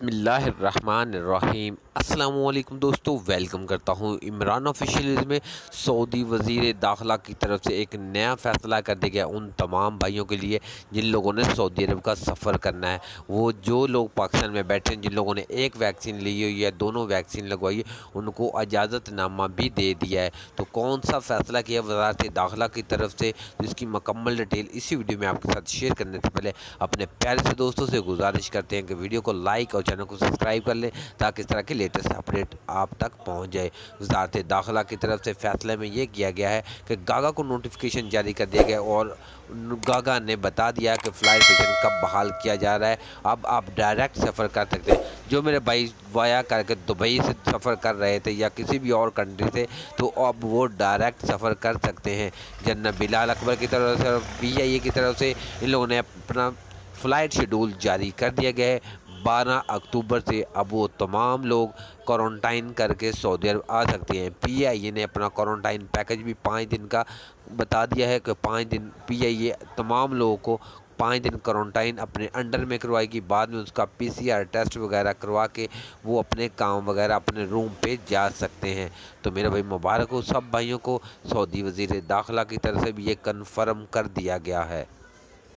بسم اللہ الرحمن الرحیم۔ السلام علیکم دوستو، ویلکم کرتا ہوں عمران آفیشیل میں۔ سعودی وزیر داخلہ کی طرف سے ایک نیا فیصلہ کر دیا گیا ان تمام بھائیوں کے لیے جن لوگوں نے سعودی عرب کا سفر کرنا ہے۔ وہ جو لوگ پاکستان میں بیٹھے ہیں، جن لوگوں نے ایک ویکسین لی ہوئی ہے، دونوں ویکسین لگوائی ہے، ان کو اجازت نامہ بھی دے دیا ہے۔ تو کون سا فیصلہ کیا وزارت داخلہ کی طرف سے، جس کی مکمل ڈیٹیل اسی ویڈیو میں آپ کے ساتھ شیئر کرنے سے پہلے اپنے پیارے سے دوستوں سے گزارش کرتے ہیں کہ ویڈیو کو لائک اور چینل کو سبسکرائب کر لیں تاکہ اس طرح کے لیٹسٹ اپڈیٹ آپ تک پہنچ جائے۔ وزارت داخلہ کی طرف سے فیصلے میں یہ کیا گیا ہے کہ گاگا کو نوٹیفیکیشن جاری کر دیا گیا اور گاگا نے بتا دیا کہ فلائٹ سیشن کب بحال کیا جا رہا ہے۔ اب آپ ڈائریکٹ سفر کر سکتے ہیں۔ جو میرے بھائی وایا کر کے دبئی سے سفر کر رہے تھے یا کسی بھی اور کنٹری سے، تو اب وہ ڈائریکٹ سفر کر سکتے ہیں۔ جنرل بلال اکبر کی طرف سے اور PIA کی طرف سے ان لوگوں نے اپنا فلائٹ شیڈول جاری کر دیا گیا ہے۔ 12 اکتوبر سے اب وہ تمام لوگ کوارنٹائن کر کے سعودی عرب آ سکتے ہیں۔ PIA نے اپنا کوارنٹائن پیکج بھی 5 دن کا بتا دیا ہے کہ 5 دن PIA تمام لوگوں کو 5 دن کوارنٹائن اپنے انڈر میں کروائے گی، بعد میں اس کا PCR ٹیسٹ وغیرہ کروا کے وہ اپنے کام وغیرہ اپنے روم پہ جا سکتے ہیں۔ تو میرے بھائی مبارک ہو سب بھائیوں کو، سعودی وزیر داخلہ کی طرف سے بھی یہ کنفرم کر دیا گیا ہے۔